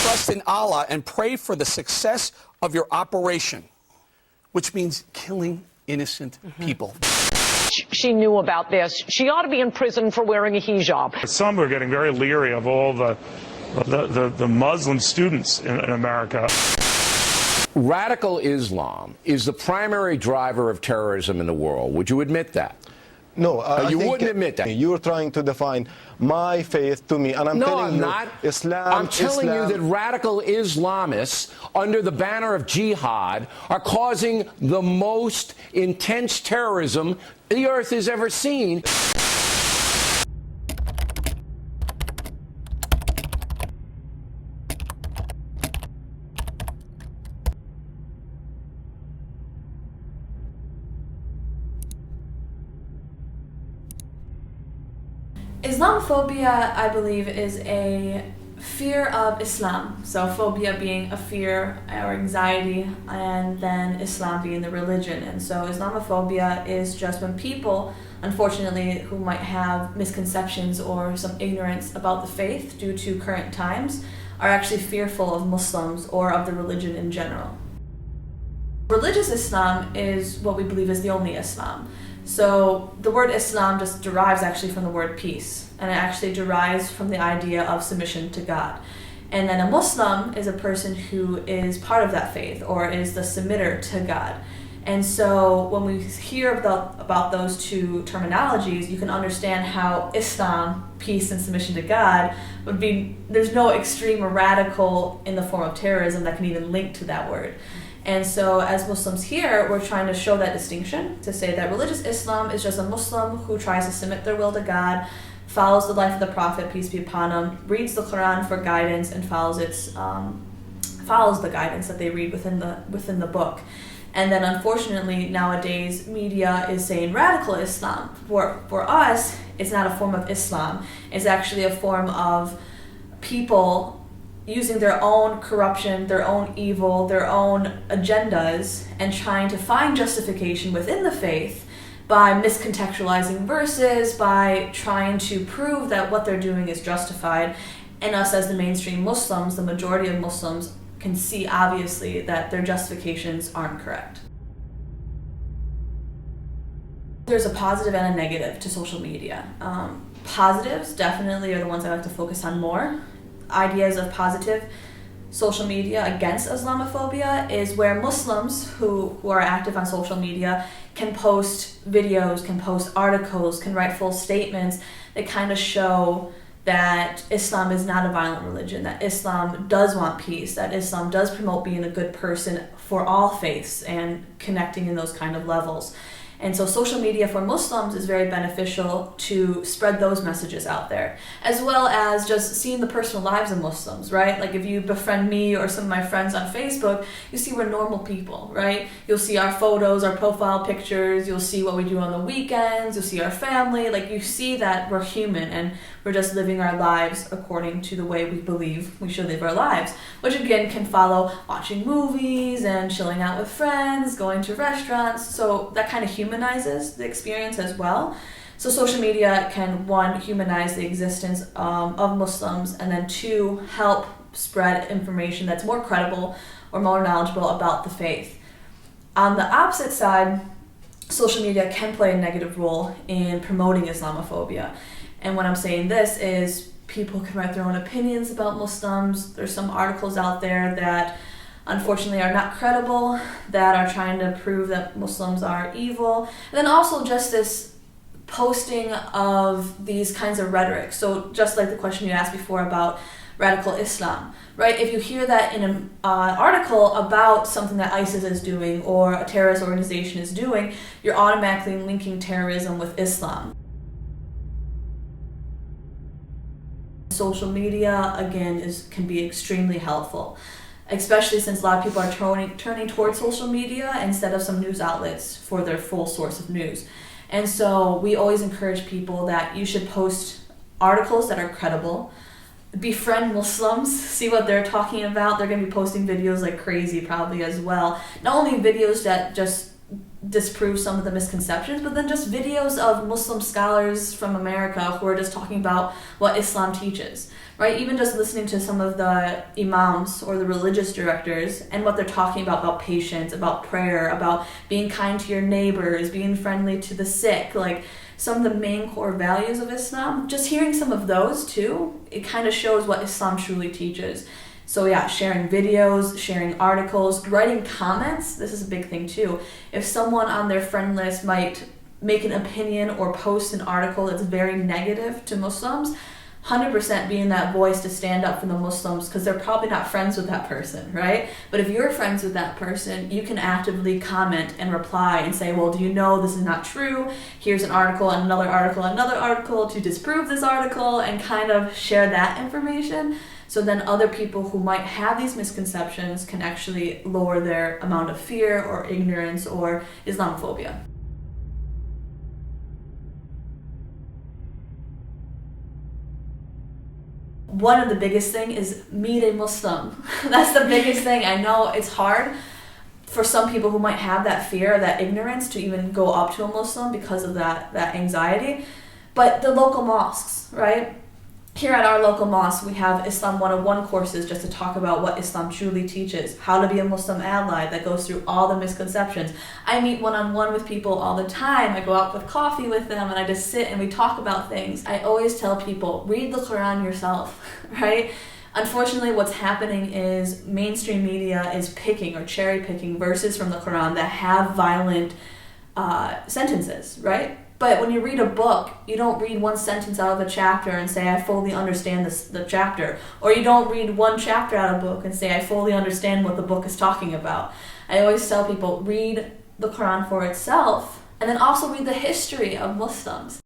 trust in Allah and pray for the success of your operation, which means killing innocent people. She knew about this. She ought to be in prison for wearing a hijab. Some are getting very leery of all the Muslim students in America. Radical Islam is the primary driver of terrorism in the world. Would you admit that? No, you wouldn't admit that. You're trying to define my faith to me, and I'm telling you, not. Islam. I'm telling you that radical Islamists, under the banner of jihad, are causing the most intense terrorism the earth has ever seen. Islamophobia, I believe, is a fear of Islam. So phobia being a fear or anxiety, and then Islam being the religion. And so Islamophobia is just when people, unfortunately, who might have misconceptions or some ignorance about the faith due to current times, are actually fearful of Muslims or of the religion in general. Religious Islam is what we believe is the only Islam. So the word Islam just derives actually from the word peace, and it actually derives from the idea of submission to God. And then a Muslim is a person who is part of that faith or is the submitter to God. And so when we hear about those two terminologies, you can understand how Islam, peace and submission to God, would be, there's no extreme or radical in the form of terrorism that can even link to that word. And so as Muslims here, we're trying to show that distinction, to say that religious Islam is just a Muslim who tries to submit their will to God, follows the life of the Prophet, peace be upon him, reads the Quran for guidance, and follows the guidance that they read within the book. And then unfortunately nowadays media is saying radical Islam. For us, it's not a form of Islam. It's actually a form of people using their own corruption, their own evil, their own agendas, and trying to find justification within the faith by miscontextualizing verses, by trying to prove that what they're doing is justified. And us as the mainstream Muslims, the majority of Muslims, can see obviously that their justifications aren't correct. There's a positive and a negative to social media. Positives definitely are the ones I like to focus on more. Ideas of positive social media against Islamophobia is where Muslims who are active on social media can post videos, can post articles, can write full statements that kind of show that Islam is not a violent religion, that Islam does want peace, that Islam does promote being a good person for all faiths and connecting in those kind of levels. And so social media for Muslims is very beneficial to spread those messages out there, as well as just seeing the personal lives of Muslims, right? Like if you befriend me or some of my friends on Facebook, you see we're normal people, right? You'll see our photos, our profile pictures, you'll see what we do on the weekends, you'll see our family, like you see that we're human and we're just living our lives according to the way we believe we should live our lives, which again can follow watching movies and chilling out with friends, going to restaurants, so that kind of humanizes the experience as well. So social media can, one, humanize the existence of Muslims, and then two, help spread information that's more credible or more knowledgeable about the faith. On the opposite side, social media can play a negative role in promoting Islamophobia. And when I'm saying this is people can write their own opinions about Muslims. There's some articles out there that unfortunately are not credible, that are trying to prove that Muslims are evil. And then also just this posting of these kinds of rhetoric. So just like the question you asked before about radical Islam, right? If you hear that in an article about something that ISIS is doing or a terrorist organization is doing, you're automatically linking terrorism with Islam. Social media, again, can be extremely helpful, especially since a lot of people are turning towards social media instead of some news outlets for their full source of news. And so we always encourage people that you should post articles that are credible, befriend Muslims, see what they're talking about. They're going to be posting videos like crazy probably as well. Not only videos that just disprove some of the misconceptions, but then just videos of Muslim scholars from America who are just talking about what Islam teaches, right? Even just listening to some of the imams or the religious directors and what they're talking about patience, about prayer, about being kind to your neighbors, being friendly to the sick, like some of the main core values of Islam, just hearing some of those too, it kind of shows what Islam truly teaches. So yeah, sharing videos, sharing articles, writing comments, this is a big thing too. If someone on their friend list might make an opinion or post an article that's very negative to Muslims, 100% being that voice to stand up for the Muslims, because they're probably not friends with that person, right? But if you're friends with that person, you can actively comment and reply and say, well, do you know this is not true? Here's an article and another article to disprove this article, and kind of share that information. So then other people who might have these misconceptions can actually lower their amount of fear or ignorance or Islamophobia. One of the biggest thing is meet a Muslim. That's the biggest thing. I know it's hard for some people who might have that fear, that ignorance, to even go up to a Muslim because of that anxiety. But the local mosques, right? Here at our local mosque, we have Islam 101 courses just to talk about what Islam truly teaches, how to be a Muslim ally that goes through all the misconceptions. I meet one-on-one with people all the time. I go out with coffee with them and I just sit and we talk about things. I always tell people, read the Quran yourself, right? Unfortunately, what's happening is mainstream media is picking or cherry picking verses from the Quran that have violent sentences, right? But when you read a book, you don't read one sentence out of a chapter and say, I fully understand the chapter. Or you don't read one chapter out of a book and say, I fully understand what the book is talking about. I always tell people, read the Quran for itself, and then also read the history of Muslims.